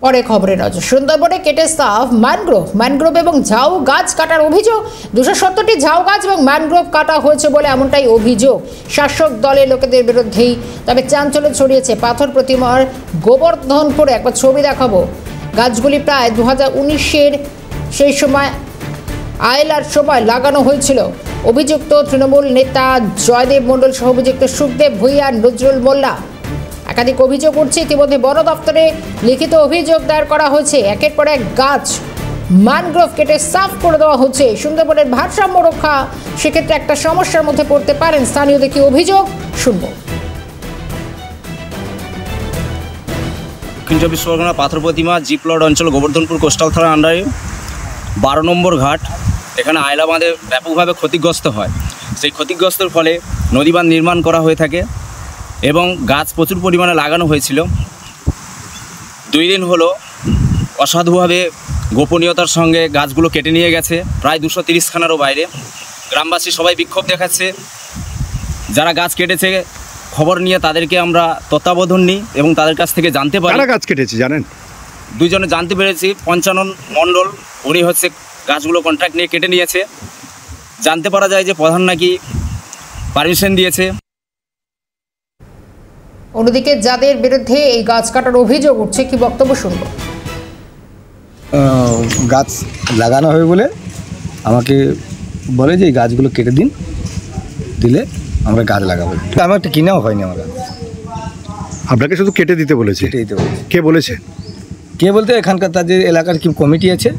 পরে খবরের নজর সুন্দরবনে কেটে সাফ ম্যানগ্রোভ এবং ঝাউ গাছ কাটার অভিযোগ। 270টি ঝাউ গাছ এবং ম্যানগ্রোভ কাটা হয়েছে বলে এমনটাই অভিযোগ শাসক দলের লোকেদের বিরুদ্ধেই। তবে চাঞ্চল্য ছড়িয়েছে পাথর প্রতিমার গোবর্ধনপুরে। একবার ছবি দেখাবো। গাছগুলি প্রায় 2019-এর সেই সময় আয়লার সময় লাগানো হয়েছিল। অভিযুক্ত তৃণমূল নেতা জয়দেব মণ্ডল সহ অভিযুক্ত সুখদেব ভূঁইয়া, নজরুল মোল্লা। একাধিক অভিযোগ উঠছে। ইতিমধ্যে বন দপ্তরে লিখিত অভিযোগ দায়ের করা হয়েছে। একের পর এক গাছ ম্যানগ্রোভ কেটে সাফ করে দেওয়া হচ্ছে। সুন্দরবনের ভারসাম্য রক্ষা সেক্ষেত্রে একটা সমস্যার মধ্যে পড়তে পারেন স্থানীয়দের। কি অভিযোগ শুনবো। দক্ষিণ চব্বিশ পরগনা পাথর প্রতিমা জি প্লট অঞ্চল গোবর্ধনপুর কোস্টাল থানার আন্ডারে 12 নম্বর ঘাট। এখানে আয়লা বাঁধে ব্যাপকভাবে ক্ষতিগ্রস্ত হয়। সেই ক্ষতিগ্রস্তের ফলে নদীবাঁধ নির্মাণ করা হয়ে থাকে এবং গাছ প্রচুর পরিমাণে লাগানো হয়েছিল। 2 দিন হলো অসাধুভাবে গোপনীয়তার সঙ্গে গাছগুলো কেটে নিয়ে গেছে, প্রায় 230 খানারও বাইরে। গ্রামবাসী সবাই বিক্ষোভ দেখাচ্ছে। যারা গাছ কেটেছে খবর নিয়ে তাদেরকে আমরা তত্ত্বাবধান নিই এবং তাদের কাছ থেকে জানতে পারি কারা গাছ কেটেছে জানেন। 2 জনে জানতে পেরেছি। পঞ্চানন মণ্ডল, উনি হচ্ছে গাছগুলো কন্ট্রাক্ট নিয়ে কেটে নিয়েছে। জানতে পারা যায় যে প্রধান নাকি পারমিশন দিয়েছে। অন্যদিকে যাদের বিরুদ্ধে এই গাছ কাটার অভিযোগ উঠছে, কি বক্তব্য শুনবো। গাছ লাগানো হবে বলে আমাকে বলে যে এই গাছগুলো কেটে দিলে আমরা গাছ লাগাবো। আমার একটা কিনাও হয়নি। আমার আপনাকে শুধু কেটে দিতে বলেছে। কেটে দিতে বলেছে। কে বলেছে? কে বলতে এখানকার তাদের এলাকার কি কমিটি আছে,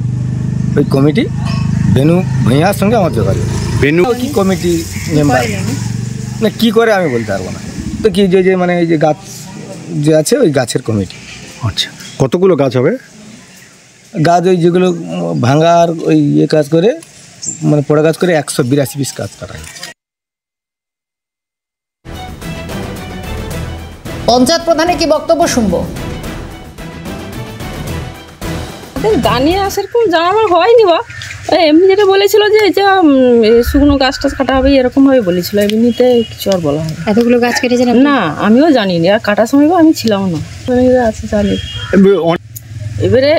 ওই কমিটি বেনু ভূঁইয়ার সঙ্গে আমার যোগাযোগ। বেনু কি কমিটি মেম্বার না কি করে আমি বলতে পারবো না। তো কি যে মানে এই যে গাছ যে আছে ওই গাছের কমিটি। আচ্ছা, কতগুলো গাছ হবে? গাছ ওই যেগুলো ভাঙার ওই কাজ করে মানে পোড়া গাছ করে 182 পিস গাছ কাটা হয়েছে। পঞ্চায়েত প্রধানের কি বক্তব্য শুনবো। জানিয়ে সেরকম জানানো হয়নি, বা এমনি যেটা বলেছিল যে এটা শুকনো গাছ টাছ কাটা হবে এরকমভাবে বলেছিল। এমনিতে কিছু আর বলা হয়। এতগুলো গাছ কেটেছে না, আমিও জানিনি। আর কাটার সময় আমি ছিলাম না, আছে জানি। এবারে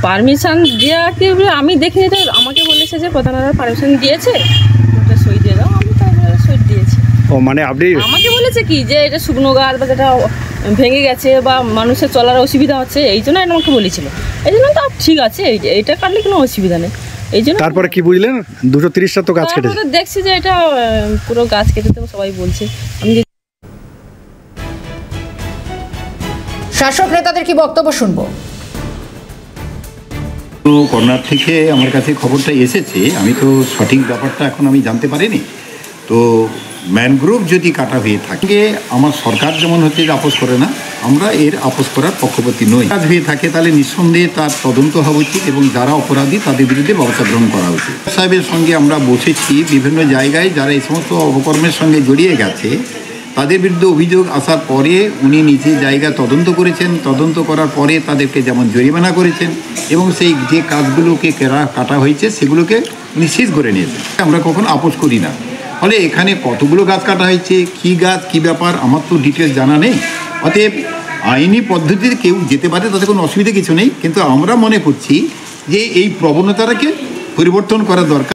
পারমিশন দেওয়া কি আমি দেখিনি। এটা আমাকে বলেছে যে প্রধানরা পারমিশন দিয়েছে, ওটা সই দিয়ে দাও। আমি তারপরে সই দিয়েছি। ও মানে আপনি আমাকে বলেছে কি যে এটা শুকনো গাছ বা যেটা ভেঙে গেছে বা মানুষের চলার অসুবিধা হচ্ছে, এই জন্য আমাকে বলেছিল। এই জন্য তো ঠিক আছে, এইটা কাটলে কোনো অসুবিধা নেই। এই জন্য তারপরে কি বুঝলেন 230টা তো গাছ কেটেছে। দেখছি যে এটা পুরো গাছ কেটে দেবো সবাই বলছে। আমি শাসক নেতাদের কি বক্তব্য শুনবো। তো কর্নার থেকে আমার কাছে খবরটা এসেছে, আমি তো সঠিক ব্যাপারটা এখন আমি জানতে পারিনি। তো ম্যানগ্রোভ যদি কাটা হয়ে থাকে, আমার সরকার যেমন হচ্ছে যে আপোষ করে না, আমরা এর আপোষ করার পক্ষপাতী নই। কাজ হয়ে থাকে তাহলে নিঃসন্দেহে তার তদন্ত হওয়া উচিত এবং যারা অপরাধী তাদের বিরুদ্ধে ব্যবস্থা গ্রহণ করা উচিত। সাহেবের সঙ্গে আমরা বসেছি বিভিন্ন জায়গায়, যারা এই সমস্ত অপকর্মের সঙ্গে জড়িয়ে গেছে তাদের বিরুদ্ধে অভিযোগ আসার পরে উনি নিজে জায়গা তদন্ত করেছেন। তদন্ত করার পরে তাদেরকে যেমন জরিমানা করেছেন এবং সেই যে কাজগুলোকে কাটা হয়েছে সেগুলোকে উনি সিজ করে নিয়েছেন। আমরা কখনো আপোষ করি না। ফলে এখানে কতগুলো গাছ কাটা হয়েছে, কী গাছ কী ব্যাপার আমার তো ডিটেলস জানা নেই। অতএব আইনি পদ্ধতিতে কেউ যেতে পারে, তাতে কোনো অসুবিধা কিছু নেই। কিন্তু আমরা মনে করছি যে এই প্রবণতাটাকে পরিবর্তন করা দরকার।